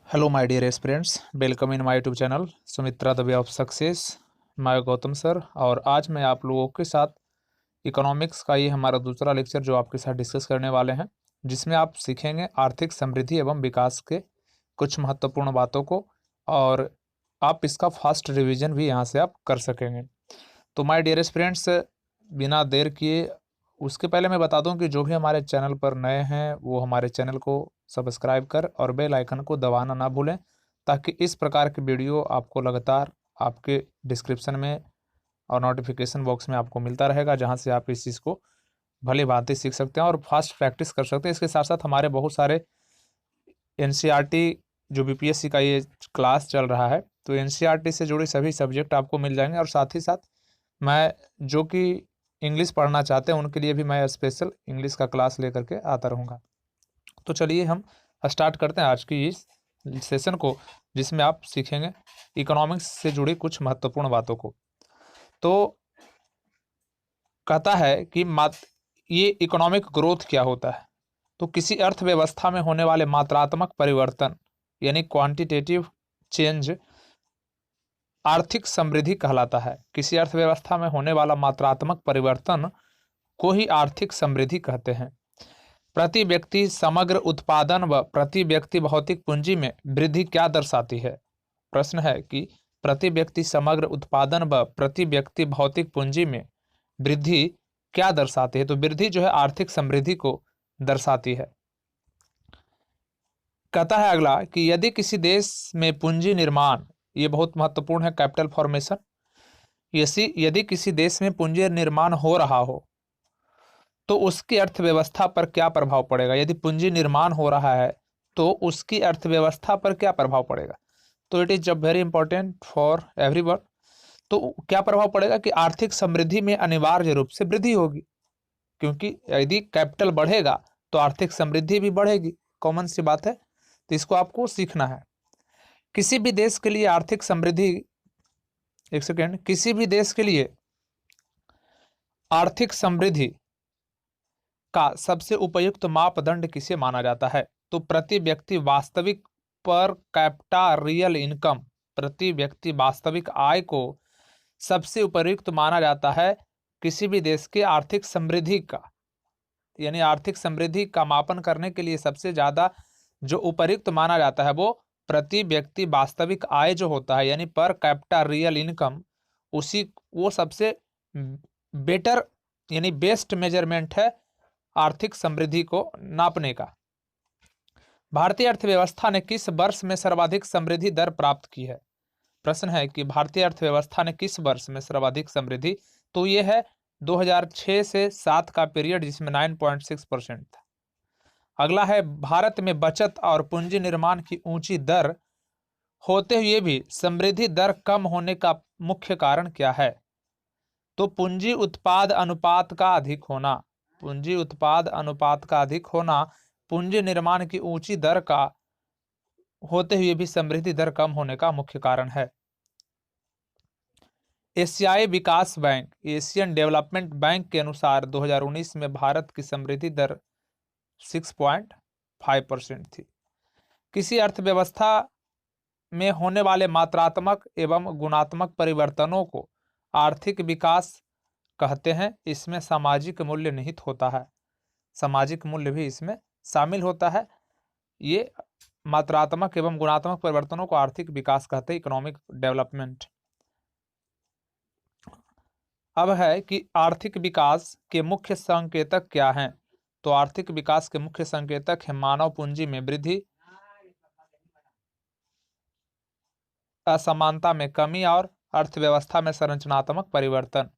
Hello my dear aspirants, welcome in my YouTube channel Sumitra the way of success. मैं Gautam sir और आज मैं आप लोगों के साथ इकोनॉमिक्स का ये हमारा दूसरा लेक्चर जो आपके साथ डिस्कस करने वाले हैं, जिसमें आप सीखेंगे आर्थिक समृद्धि एवं विकास के कुछ महत्वपूर्ण बातों को और आप इसका फास्ट रिवीजन भी यहाँ से आप कर सकेंगे। तो माय डियर एस्पिरेंट्स, बिना देर किए उसके पहले मैं बता दूं कि जो भी हमारे चैनल पर नए हैं वो हमारे चैनल को सब्सक्राइब कर और बेल आइकन को दबाना ना भूलें, ताकि इस प्रकार के वीडियो आपको लगातार आपके डिस्क्रिप्शन में और नोटिफिकेशन बॉक्स में आपको मिलता रहेगा, जहां से आप इस चीज़ को भली भांति सीख सकते हैं और फास्ट प्रैक्टिस कर सकते हैं। इसके साथ साथ हमारे बहुत सारे एनसीईआरटी जो बीपीएससी का ये क्लास चल रहा है, तो एनसीईआरटी से जुड़े सभी सब्जेक्ट आपको मिल जाएंगे और साथ ही साथ मैं जो कि इंग्लिश पढ़ना चाहते हैं उनके लिए भी मैं स्पेशल इंग्लिश का क्लास लेकर के आता रहूँगा। तो चलिए हम स्टार्ट करते हैं आज की इस सेशन को, जिसमें आप सीखेंगे इकोनॉमिक्स से जुड़ी कुछ महत्वपूर्ण बातों को। तो कहता है कि ये इकोनॉमिक ग्रोथ क्या होता है। तो किसी अर्थव्यवस्था में होने वाले मात्रात्मक परिवर्तन यानी क्वांटिटेटिव चेंज आर्थिक समृद्धि कहलाता है। किसी अर्थव्यवस्था में होने वाला मात्रात्मक परिवर्तन को ही आर्थिक समृद्धि कहते हैं। प्रति व्यक्ति समग्र उत्पादन व प्रति व्यक्ति भौतिक पूंजी में वृद्धि क्या दर्शाती है। प्रश्न है कि प्रति व्यक्ति समग्र उत्पादन व प्रति व्यक्ति भौतिक पूंजी में वृद्धि क्या दर्शाती है। तो वृद्धि जो है आर्थिक समृद्धि को दर्शाती है। कहता है अगला कि यदि किसी देश में पूंजी निर्माण, ये बहुत महत्वपूर्ण है, कैपिटल फॉर्मेशन, यदि किसी देश में पूंजी निर्माण हो रहा हो तो उसकी अर्थव्यवस्था पर क्या प्रभाव पड़ेगा। यदि पूंजी निर्माण हो रहा है तो उसकी अर्थव्यवस्था पर क्या प्रभाव पड़ेगा। तो it is very important for everyone. तो क्या प्रभाव पड़ेगा कि आर्थिक समृद्धि में अनिवार्य रूप से वृद्धि होगी, क्योंकि यदि कैपिटल बढ़ेगा तो आर्थिक समृद्धि भी बढ़ेगी। कॉमन सी बात है, तो इसको आपको सीखना है। किसी भी देश के लिए आर्थिक समृद्धि, एक सेकेंड, किसी भी देश के लिए आर्थिक समृद्धि का सबसे उपयुक्त मापदंड किसे माना जाता है। तो प्रति व्यक्ति वास्तविक पर कैपिटा रियल इनकम, प्रति व्यक्ति वास्तविक आय को सबसे उपयुक्त माना जाता है किसी भी देश के आर्थिक समृद्धि का। यानी आर्थिक समृद्धि का मापन करने के लिए सबसे ज्यादा जो उपयुक्त माना जाता है वो प्रति व्यक्ति वास्तविक आय जो होता है, यानी पर कैपिटा रियल इनकम, वो सबसे बेटर यानी बेस्ट मेजरमेंट है आर्थिक समृद्धि को नापने का। भारतीय अर्थव्यवस्था ने किस वर्ष में सर्वाधिक समृद्धि दर प्राप्त की है। प्रश्न है कि भारतीय अर्थव्यवस्था ने किस वर्ष में सर्वाधिक समृद्धि, तो ये है 2006 से 7 का पीरियड, जिसमें 9.6% था। अगला है भारत में बचत और पूंजी निर्माण की ऊंची दर होते हुए भी समृद्धि दर कम होने का मुख्य कारण क्या है। तो पूंजी उत्पाद अनुपात का अधिक होना, पूंजी उत्पाद अनुपात का अधिक होना, पूंजी निर्माण की ऊंची दर का होते हुए भी समृद्धि दर कम होने का मुख्य कारण है। एशियाई विकास बैंक, एशियन डेवलपमेंट बैंक के अनुसार 2019 में भारत की समृद्धि दर 6.5% थी। किसी अर्थव्यवस्था में होने वाले मात्रात्मक एवं गुणात्मक परिवर्तनों को आर्थिक विकास कहते हैं। इसमें सामाजिक मूल्य निहित होता है, सामाजिक मूल्य भी इसमें शामिल होता है। ये मात्रात्मक एवं गुणात्मक परिवर्तनों को आर्थिक विकास कहते हैं, इकोनॉमिक डेवलपमेंट। अब है कि आर्थिक विकास के मुख्य संकेतक क्या हैं। तो आर्थिक विकास के मुख्य संकेतक है मानव पूंजी में वृद्धि, असमानता में कमी और अर्थव्यवस्था में संरचनात्मक परिवर्तन।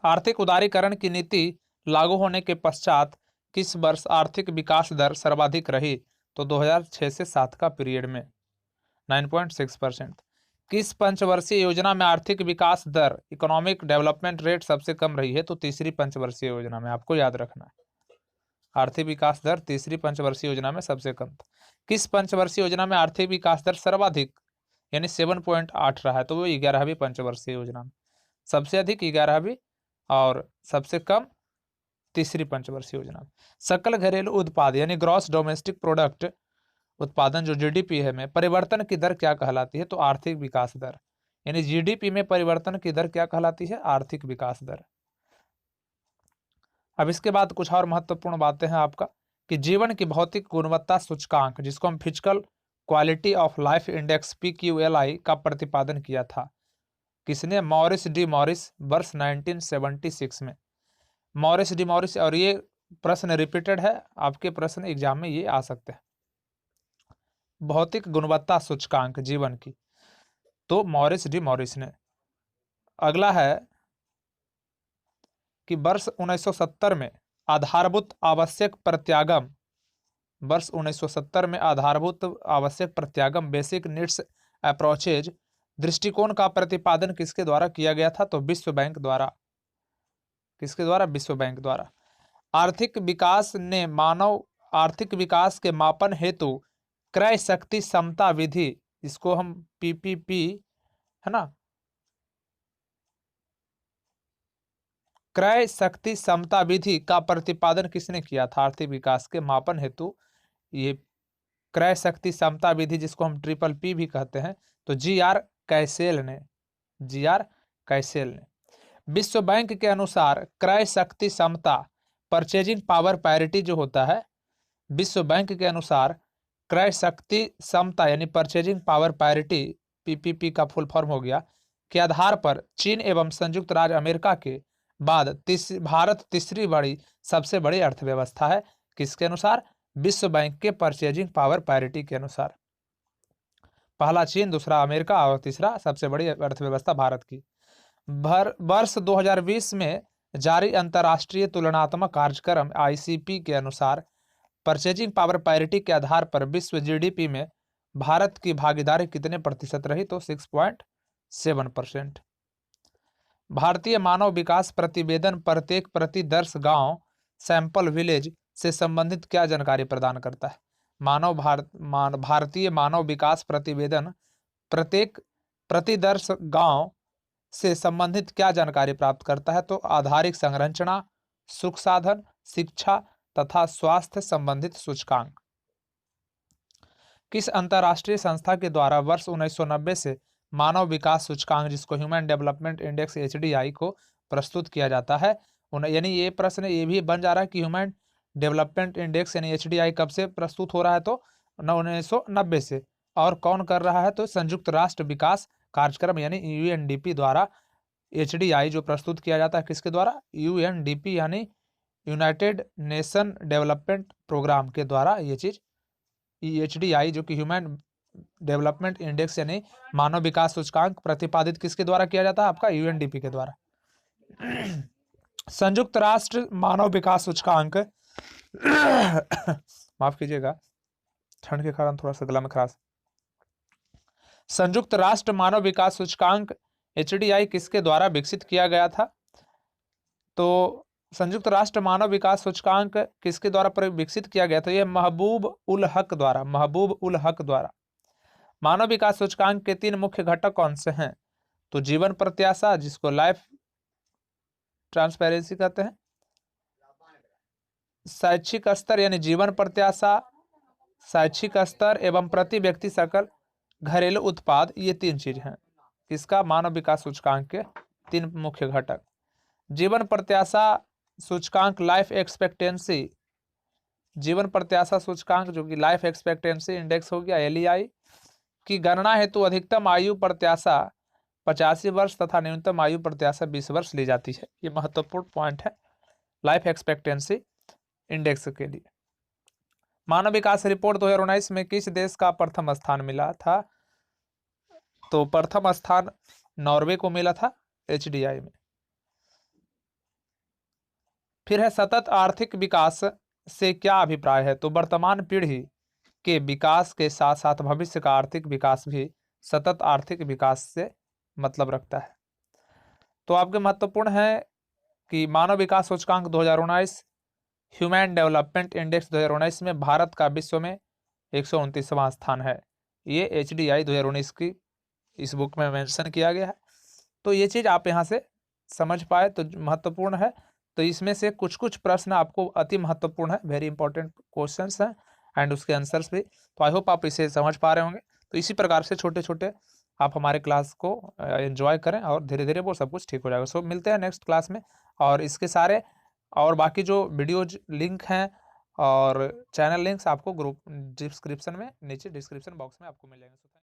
आर्थिक उदारीकरण की नीति लागू होने के पश्चात किस वर्ष आर्थिक विकास दर सर्वाधिक रही। तो 2006 से 7 का पीरियड में 9.6%। किस पंचवर्षीय योजना में आर्थिक विकास दर इकोनॉमिक डेवलपमेंट रेट सबसे कम रही है। तो तीसरी पंचवर्षीय योजना में, आपको याद रखना है, आर्थिक विकास दर तीसरी पंचवर्षीय योजना में सबसे कम था। किस पंचवर्षीय योजना में आर्थिक विकास दर सर्वाधिक यानी 7.8 रहा है। तो वो 11वीं पंचवर्षीय योजना में, सबसे अधिक 11वीं और सबसे कम तीसरी पंचवर्षीय योजना में। सकल घरेलू उत्पाद यानी ग्रॉस डोमेस्टिक प्रोडक्ट उत्पादन जो जीडीपी है में परिवर्तन की दर क्या कहलाती है? तो आर्थिक विकास दर। यानी जीडीपी में परिवर्तन की दर क्या कहलाती है? आर्थिक विकास दर। अब इसके बाद कुछ और महत्वपूर्ण बातें हैं आपका कि जीवन की भौतिक गुणवत्ता सूचकांक जिसको हम physical quality of life index PQLI का प्रतिपादन किया था किसने? मॉरिस डी मॉरिस वर्ष 1976 में। मॉरिस डी मॉरिस, और ये प्रश्न रिपीटेड है आपके प्रश्न एग्जाम में ये आ सकते हैं। भौतिक गुणवत्ता सूचकांक जीवन की, तो मॉरिस डी मॉरिस ने। अगला है कि वर्ष 1970 में आधारभूत आवश्यक प्रत्यागम, वर्ष 1970 में आधारभूत आवश्यक प्रत्यागम बेसिक नीड्स अप्रोचेज दृष्टिकोण का प्रतिपादन किसके द्वारा किया गया था? तो विश्व बैंक द्वारा। किसके द्वारा? विश्व बैंक द्वारा। आर्थिक विकास ने मानव आर्थिक विकास के मापन हेतु क्रय शक्ति समता विधि, इसको हम PPP है ना, क्रय शक्ति समता विधि का प्रतिपादन किसने किया था? आर्थिक विकास के मापन हेतु ये क्रय शक्ति समता विधि जिसको हम PPP भी कहते हैं, तो GR कैसेल ने। GR कैसेल ने। विश्व बैंक के अनुसार क्रय शक्ति समता परचेजिंग पावर पैरिटी जो होता है, विश्व बैंक के अनुसार क्रय शक्ति समता यानी परचेजिंग पावर पैरिटी PPP का फुल फॉर्म हो गया के आधार पर चीन एवं संयुक्त राज्य अमेरिका के बाद भारत तीसरी बड़ी सबसे बड़ी अर्थव्यवस्था है। किसके अनुसार? विश्व बैंक के परचेजिंग पावर पैरिटी के अनुसार। पहला चीन, दूसरा अमेरिका और तीसरा सबसे बड़ी अर्थव्यवस्था भारत की। वर्ष 2020 में जारी अंतर्राष्ट्रीय तुलनात्मक कार्यक्रम ICP के अनुसार परचेजिंग पावर पैरिटी के आधार पर विश्व जीडीपी में भारत की भागीदारी कितने प्रतिशत रही? तो 6.7%। भारतीय मानव विकास प्रतिवेदन प्रत्येक प्रतिदर्श गांव सैंपल विलेज से संबंधित क्या जानकारी प्रदान करता है? भारतीय मानव विकास प्रतिवेदन प्रत्येक प्रतिदर्श गांव से संबंधित क्या जानकारी प्राप्त करता है? तो आधारिक संरचना, सुख साधन, शिक्षा तथा स्वास्थ्य संबंधित सूचकांक। किस अंतरराष्ट्रीय संस्था के द्वारा वर्ष 1990 से मानव विकास सूचकांक जिसको ह्यूमन डेवलपमेंट इंडेक्स HDI को प्रस्तुत किया जाता है? यानी ये प्रश्न ये भी बन जा रहा है कि ह्यूमन डेवलपमेंट इंडेक्स यानी HDI कब से प्रस्तुत हो रहा है? तो 1990 से। और कौन कर रहा है? तो संयुक्त राष्ट्र विकास कार्यक्रम यानी UNDP द्वारा HDI जो प्रस्तुत किया जाता है। किसके द्वारा? UNDP यानी यूनाइटेड नेशन डेवलपमेंट प्रोग्राम के द्वारा ये चीज HDI जो कि ह्यूमन डेवलपमेंट इंडेक्स यानी मानव विकास सूचकांक प्रतिपादित किसके द्वारा किया जाता है? आपका UNDP के द्वारा। संयुक्त राष्ट्र मानव विकास सूचकांक माफ कीजिएगा, ठंड के कारण थोड़ा सा गला में खराश। संयुक्त राष्ट्र मानव विकास सूचकांक HDI किसके द्वारा विकसित किया गया था? तो संयुक्त राष्ट्र मानव विकास सूचकांक किसके द्वारा विकसित किया गया था? यह महबूब उल हक द्वारा। महबूब उल हक द्वारा। मानव विकास सूचकांक के 3 मुख्य घटक कौन से हैं? तो जीवन प्रत्याशा जिसको लाइफ ट्रांसपेरेंसी कहते हैं, शैक्षिक स्तर यानी जीवन प्रत्याशा, शैक्षिक स्तर एवं प्रति व्यक्ति सकल घरेलू उत्पाद, ये 3 चीज हैं इसका मानव विकास सूचकांक के 3 मुख्य घटक। जीवन प्रत्याशा सूचकांक लाइफ एक्सपेक्टेंसी, जीवन प्रत्याशा सूचकांक जो कि लाइफ एक्सपेक्टेंसी इंडेक्स हो गया LEI की गणना हेतु अधिकतम आयु प्रत्याशा 85 वर्ष तथा न्यूनतम आयु प्रत्याशा 20 वर्ष ली जाती है। ये महत्वपूर्ण पॉइंट है लाइफ एक्सपेक्टेंसी इंडेक्स के लिए। मानव विकास रिपोर्ट 2019 में किस देश का प्रथम स्थान मिला था? तो प्रथम स्थान नॉर्वे को मिला था HDI में। फिर है सतत आर्थिक विकास से क्या अभिप्राय है? तो वर्तमान पीढ़ी के विकास के साथ साथ भविष्य का आर्थिक विकास भी सतत आर्थिक विकास से मतलब रखता है। तो आपके महत्वपूर्ण है कि मानव विकास सूचकांक 2019, ह्यूमन डेवलपमेंट इंडेक्स 2019 में भारत का विश्व में 129वां स्थान है। ये HDI 2019 की इस बुक में मेंशन किया गया है। तो ये चीज आप यहाँ से समझ पाए तो महत्वपूर्ण है। तो इसमें से कुछ-कुछ प्रश्न आपको अति महत्वपूर्ण है, वेरी इंपॉर्टेंट क्वेश्चंस हैं एंड उसके आंसर्स भी। तो आई होप आप इसे समझ पा रहे होंगे। तो इसी प्रकार से छोटे-छोटे आप हमारे क्लास को एन्जॉय करें और धीरे-धीरे वो सब कुछ ठीक हो जाएगा। सो मिलते हैं नेक्स्ट क्लास में, और इसके सारे और बाकी जो वीडियोज़ लिंक हैं और चैनल लिंक्स आपको ग्रुप डिस्क्रिप्शन में, नीचे डिस्क्रिप्शन बॉक्स में आपको मिल जाएँगे।